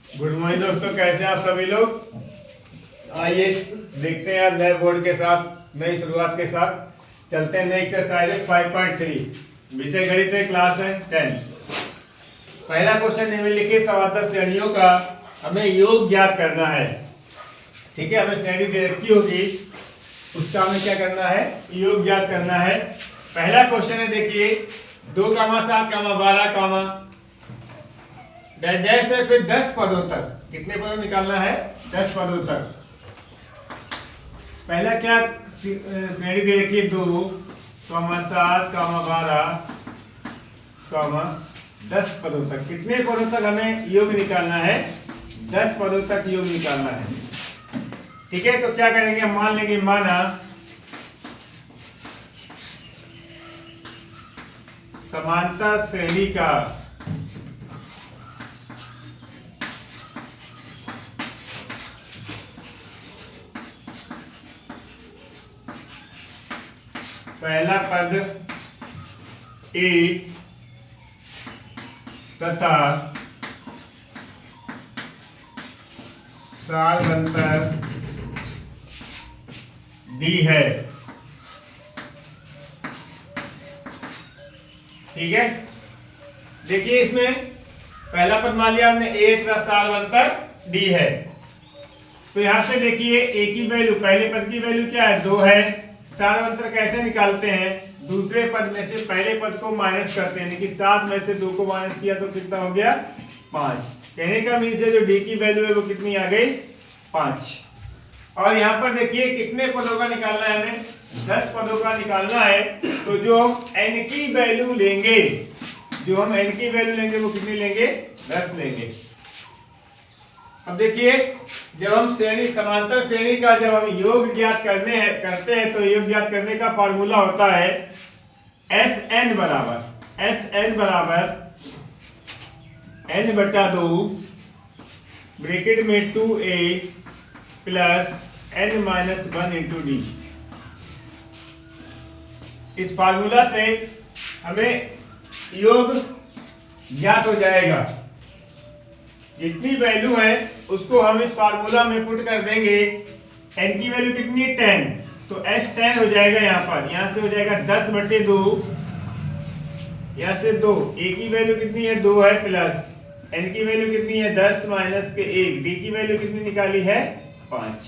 Good morning दोस्तों, कैसे हैं आप सभी लोग। आइए देखते हैं आज नए बोर्ड के साथ, नई शुरुआत के साथ चलते हैं। नई एक्सरसाइज है 5.3, विषय गणित है, क्लास है 10। पहला क्वेश्चन निम्नलिखित समांतर श्रेणियों का हमें योग ज्ञात करना है। ठीक है, हमें श्रेणी दे रखी होगी, उसका हमें क्या करना है, योग ज्ञात करना है। पहला क्वेश्चन है, देखिए 2,7,12, डैश है, फिर 10 पदों तक। कितने पदों निकालना है, 10 पदों तक। पहला क्या श्रेणी दे रखी है, 2,7,12, 10 पदों तक। कितने पदों तक हमें योग निकालना है, 10 पदों तक योग निकालना है। ठीक है, तो क्या करेंगे, मान लेंगे, माना समांतर श्रेणी का पहला पद ए तथा सारवंतर डी है। ठीक है, देखिए इसमें पहला पद मान लिया हमने, ए तथा सारवंतर डी है। तो यहां से देखिए ए की वैल्यू, पहले पद की वैल्यू क्या है, 2 है। सारवंतर कैसे निकालते हैं, दूसरे पद में से पहले पद को माइनस करते हैं, कि 7 में से 2 को माइनस किया तो कितना हो गया, 5। कहने का मीन्स है जो डी की वैल्यू है वो कितनी आ गई, 5। और यहाँ पर देखिए कितने पदों का निकालना है हमें, 10 पदों का निकालना है। तो जो हम n की वैल्यू लेंगे, वो कितनी लेंगे, 10 लेंगे। अब देखिए जब हम श्रेणी, समांतर श्रेणी का जब हम योग ज्ञात करते हैं तो योग ज्ञात करने का फॉर्मूला होता है SN बराबर n/2 ब्रैकेट में 2a plus n-1 into D. इस फार्मूला से हमें योग ज्ञात हो जाएगा। जितनी वैल्यू है उसको हम इस फार्मूला में पुट कर देंगे। n की वैल्यू कितनी है, 10, तो S10 हो जाएगा। यहाँ से हो जाएगा 10/2, यहाँ से 2। a की वैल्यू कितनी है, 2 है, प्लस n की वैल्यू कितनी है, 10 माइनस के 1, d की वैल्यू कितनी निकाली है, 5।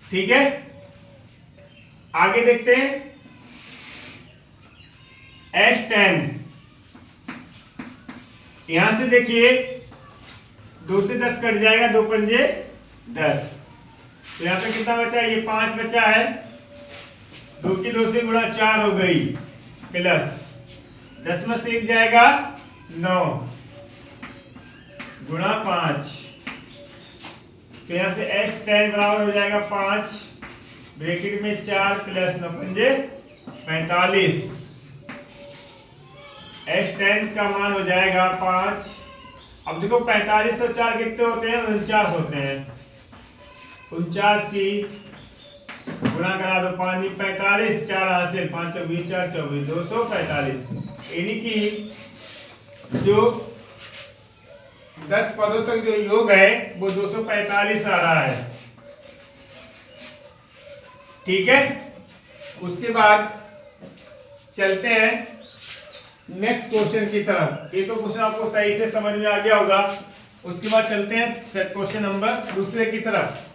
ठीक है, आगे देखते हैं। S10 यहां से देखिए 2 से 10 कट जाएगा, 2 पंजे 10। तो यहां पे कितना बचा है, ये 5 बचा है। 2 की 2 से गुणा 4 हो गई, प्लस 10 में से 1 जाएगा 9 गुणा 5। तो यहां से S10 बराबर हो जाएगा 5 ब्रैकेट में 4 प्लस 9 पंजे 45। S10 का मान हो जाएगा 5। अब देखो 45 और 4 कितने होते हैं, 49 होते हैं। 49 की गुणा करा दो, 5 45, 4 हासिल, 5 24, 4 24, 245। यानी कि जो 10 पदों तक जो योग है वो 245 आ रहा है। ठीक है, उसके बाद चलते हैं नेक्स्ट क्वेश्चन की तरफ। ये तो क्वेश्चन आपको सही से समझ में आ गया होगा। उसके बाद चलते हैं क्वेश्चन नंबर दूसरे की तरफ।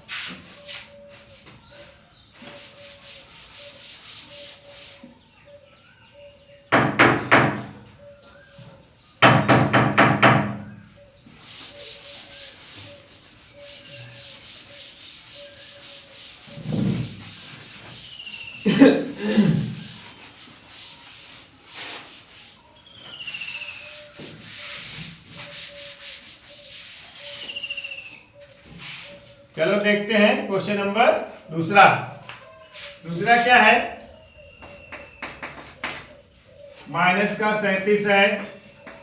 चलो देखते हैं क्वेश्चन नंबर दूसरा क्या है, माइनस का 37 है,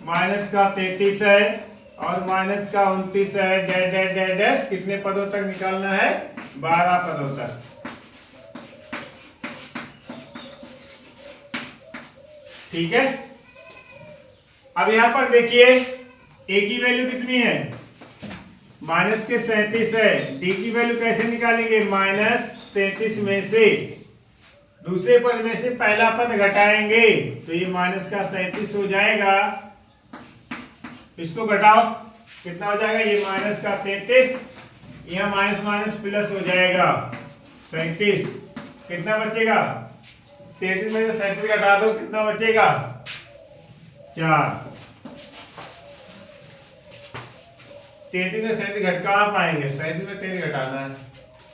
माइनस का 33 है और माइनस का 29 है। डैश डैश डैश डैश कितने पदों तक निकालना है, 12 पदों तक। ठीक है, अब यहां पर देखिए ए की वैल्यू कितनी है, माइनस के 37 है। डी की वैल्यू कैसे निकालेंगे, -33 में से दूसरे पद में से पहला पद घटाएंगे, तो ये माइनस का 37 हो जाएगा। इसको घटाओ, कितना हो जाएगा, ये माइनस का 33, यहाँ माइनस माइनस प्लस हो जाएगा 37। कितना बचेगा, 33 में से 37 घटा दो, कितना बचेगा 4। 33 में 37 घट कहाँ पाएंगे, 37 में 33 घटाना है,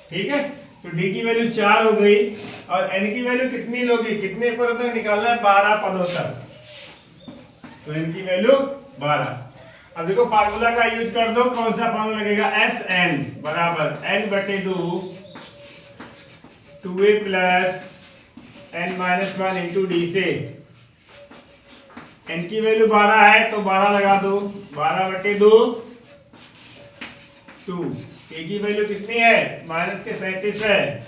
ठीक है। तो डी की वैल्यू 4 हो गई, और एन की वैल्यू कितनी लोगी, कितने पदों तक निकालना है, 12 पदों तक। तो एन की वैल्यू 12। अब देखो फार्मूला का यूज कर दो, कौन सा फार्मूला लगेगा, एस एन बराबर एन बटे 2a plus n minus 1 into D से। n की वैल्यू 12 है तो 12 लगा दो, 12 बटे 2 2। a की वैल्यू कितनी है, माइनस के 37 है,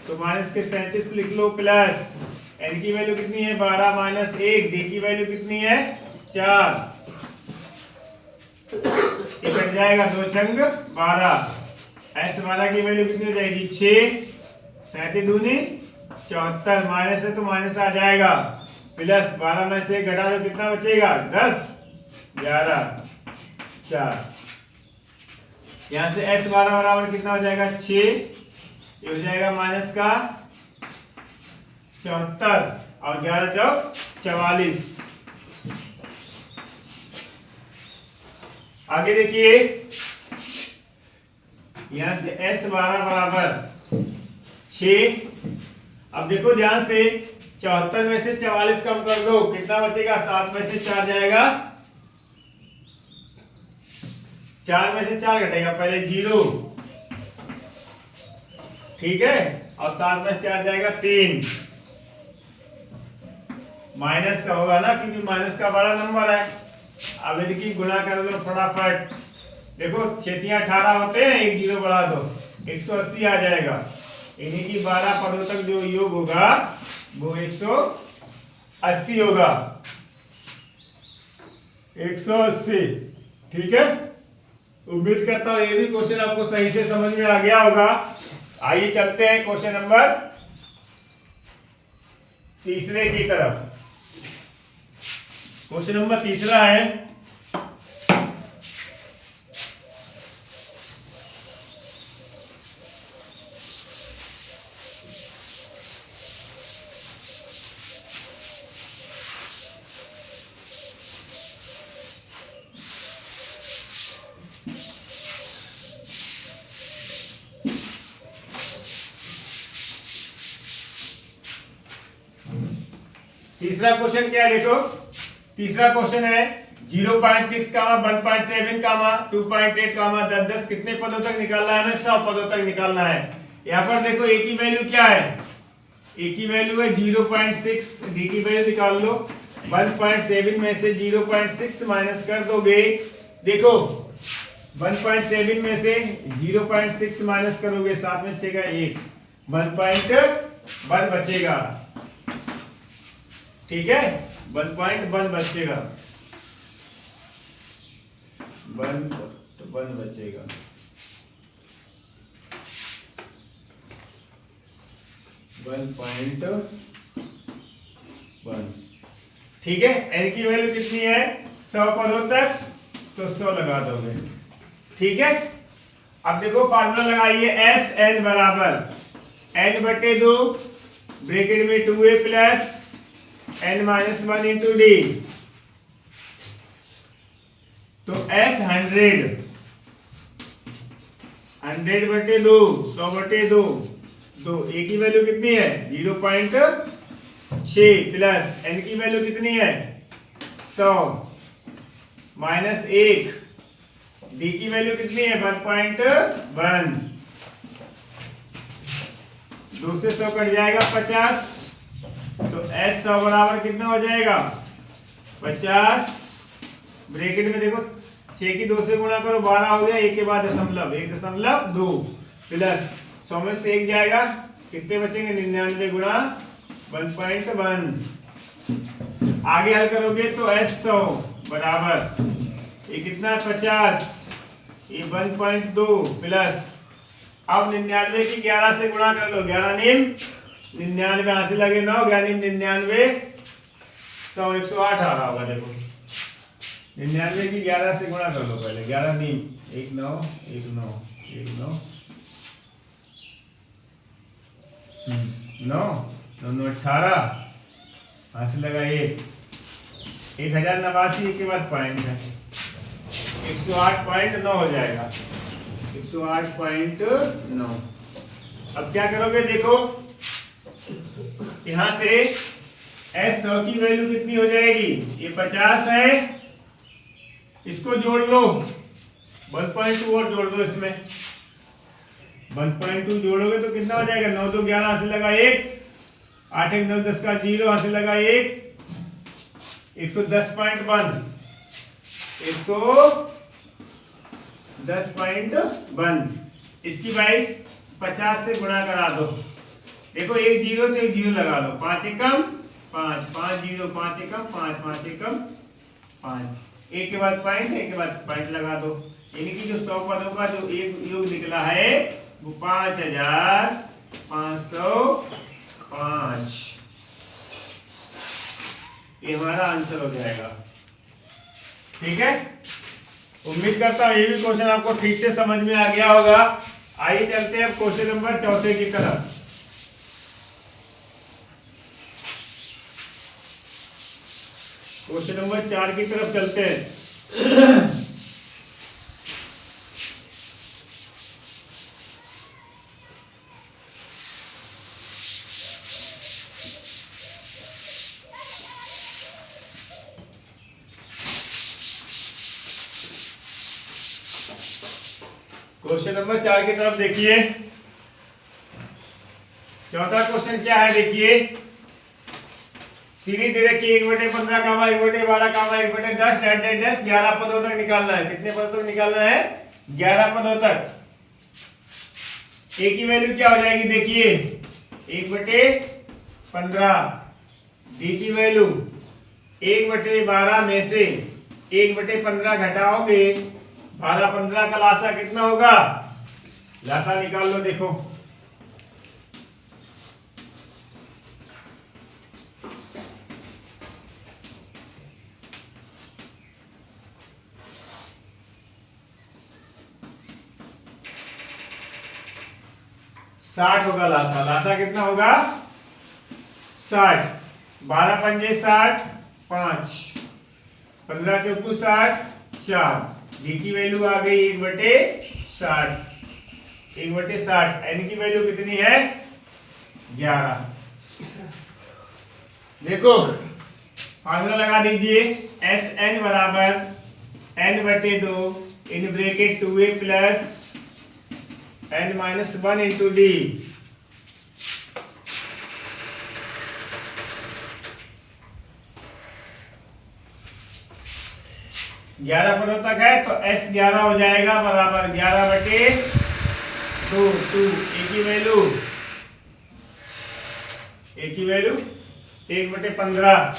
तो माइनस के 37 लिख लो, प्लस n की वैल्यू कितनी है 12 माइनस 1, डी की वैल्यू कितनी है 4। ये कट जाएगा, 2 छंग 12। एस 12 की वैल्यू कितनी हो जाएगी 6, 37 दूनी 74, माइनस है तो माइनस आ जाएगा, प्लस 12 में से घटा दो, कितना बचेगा 10, 11, 4। यहां से एस 12 बराबर कितना हो जाएगा 6, ये हो जाएगा माइनस का 74, और 11 चौक 44। आगे देखिए, यहां से s 12 बराबर 6। अब देखो ध्यान से, 74 में से 44 कम कर दो, कितना बचेगा, 7 में से 4 जाएगा, 4 में से 4 घटेगा, पहले 0, ठीक है, और 7 में से 4 जाएगा 3। माइनस का होगा ना, क्योंकि माइनस का बड़ा नंबर है। अब इनकी गुणा कर लो फटाफट, देखो 6 18 होते हैं, एक 0 बढ़ा दो, 180 आ जाएगा। इन्हीं की 12 पदों तक जो योग होगा वो 180 होगा, 180, ठीक है। उम्मीद करता हूं ये भी क्वेश्चन आपको सही से समझ में आ गया होगा। आइए चलते हैं क्वेश्चन नंबर 3 की तरफ। क्वेश्चन नंबर 3 है, तीसरा क्वेश्चन क्या है, देखो तीसरा क्वेश्चन है 0.6 कामा 1.7 कामा 2.8 कामा 10 कितने पदों तक निकालना है, हमें 100 पदों तक निकालना है। यहाँ पर देखो ए की वैल्यू क्या है, ए की वैल्यू है 0.6, डी की वैल्यू निकाल लो, 1.7 में से 0.6 माइनस कर दोगे, देखो 1.7 में से 0.6 माइनस करोगे, 7 में 6 का 1, 1.1 बचेगा, ठीक है, 1.1 बचेगा, 1 बचेगा। ठीक है, एन की वैल्यू कितनी है 100 पदों तक, तो 100 लगा दोगे, ठीक है। अब देखो फार्मूला लगाइए, एस एन बराबर एन बटे 2 ब्रैकेट में 2a plus n minus 1 into D. तो s 100 बटे 2, 100 बटे 2, तो a की वैल्यू कितनी है 0.6 प्लस n की वैल्यू कितनी है 100 माइनस 1, d की वैल्यू कितनी है 1.1, 2 से 100 कट जाएगा 50, तो s 100 बराबर कितना हो जाएगा 50, ब्रैकेट में देखो 6 की 2 से गुणा करो 12 हो गया, 1 के बाद दशमलव 1.2 प्लस 100 में से 1 जाएगा, कितने बचेंगे 99 गुणा 1.1। आगे हल करोगे तो s 100 बराबर ये कितना 50, ये 1.2 प्लस, अब 99 की 11 से गुणा कर लो, 11 नीम 99, यहाँ से लगे 9, 11 नीम 99, 100, 108 आ रहा होगा। देखो 99 की 11 से गुणा कर लो पहले, 11 नीम 1 9 1 9 1 9 9 9 9 18, यहाँ से लगा 1089 के बाद पॉइंट है 108.9 हो जाएगा, 108.9। अब क्या करोगे, देखो यहां से S100 की वैल्यू कितनी हो जाएगी, ये 50 है, इसको जोड़ लो, 1.2 और जोड़ दो इसमें, 1.2 जोड़ोगे तो कितना हो जाएगा, 9 2 11, से लगा 1, 8 1 9 10 का 0, यहाँ से लगा 1, 110.1, 110.1, इसकी 50 से गुणा करा दो। देखो एक जीरो तो एक जीरो लगा लो, 5 एकम 5, 5 0, 5 एकम 5, 5 एकम 5, एक के बाद पॉइंट, एक के बाद पॉइंट लगा दो, यानी कि जो 100 पदों का जो एक योग निकला है वो 5505, ये हमारा आंसर हो जाएगा। ठीक है, उम्मीद करता हूं ये भी क्वेश्चन आपको ठीक से समझ में आ गया होगा। आइए चलते हैं अब क्वेश्चन नंबर 4 की तरफ। क्वेश्चन नंबर 4 की तरफ चलते हैं। क्वेश्चन नंबर 4 की तरफ देखिए, चौथा क्वेश्चन क्या है, देखिए सीरीज दे रखी है 1/15 कामा 1/12 कामा 1/10 10 11 पदों तक निकालना है। कितने पदों तक निकालना है, 11 पदों तक। ए की वैल्यू क्या हो जाएगी, देखिए 1/15, डी की वैल्यू 1/12 में से 1/15 घटाओगे, 12 15 का लासा कितना होगा, लासा निकाल लो। देखो साठ होगा लासा, लासा कितना होगा 60, 12 पंजे 60, 5 15 चौकू 60, 4, डी की वैल्यू आ गई 1/60, 1/60, एन की वैल्यू कितनी है 11। देखो फार्मूला लगा दीजिए, एस एन बराबर n/2 in bracket 2a plus n-1 into D. ग्यारह पदों तक है तो S11 हो जाएगा बराबर 11/2, 2 ए की वैल्यू 1/15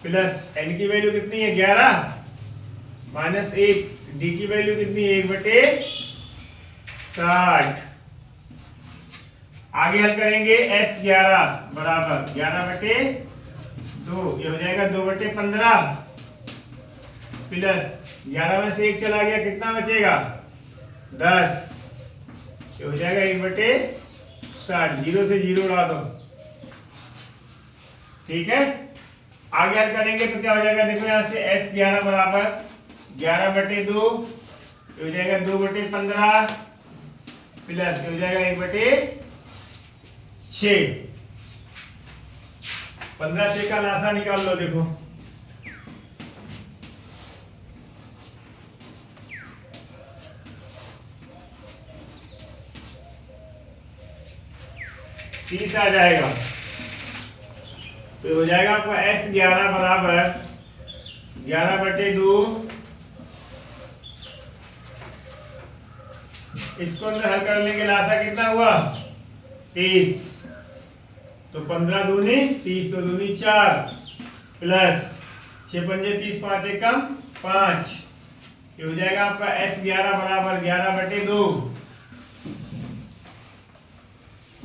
प्लस एन की वैल्यू कितनी है 11 माइनस 1, डी की वैल्यू कितनी है 1/60। आगे हल करेंगे S11 बराबर 11/2, ये हो जाएगा 2/15 प्लस 11 में से 1 चला गया, कितना बचेगा 10, ये हो जाएगा 1/60, 0 से 0 उड़ा दो। ठीक है, आगे हल करेंगे तो क्या हो जाएगा, देखो यहाँ से S11 बराबर 11/2, ये हो जाएगा 2/15 प्लस ये हो जाएगा 1/6, 15 से का लासा निकाल लो। देखो तीस आ जाएगा, तो हो जाएगा आपको S11 बराबर 11/2, इसको अंदर हल कर लेंगे, लासा कितना हुआ 30, तो 15 दूनी 30, 2 दूनी 4 प्लस 6 पंजे 30, 5 एकम 5। ये हो जाएगा आपका S11 बराबर 11/2।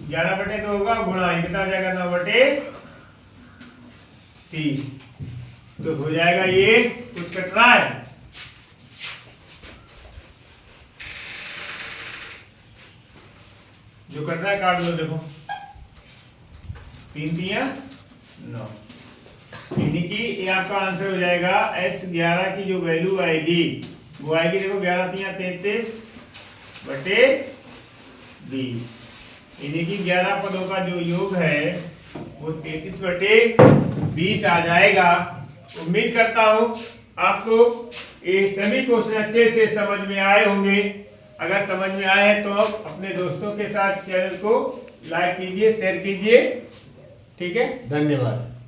11/2 होगा गुणा ये कितना हो जाएगा 9/30। तो हो जाएगा ये कुछ कट रहा है, जो कट रहा है काट लो। देखो 3 3 9, यानी कि ये आपका आंसर हो जाएगा S11 की जो वैल्यू आएगी वो आएगी, देखो 11 3 33/20, यानी कि 11 पदों का जो योग है वो 33/20 आ जाएगा। उम्मीद करता हूं आपको ये सभी क्वेश्चन अच्छे से समझ में आए होंगे। अगर समझ में आए हैं तो आप अपने दोस्तों के साथ चैनल को लाइक कीजिए, शेयर कीजिए। ठीक है, धन्यवाद।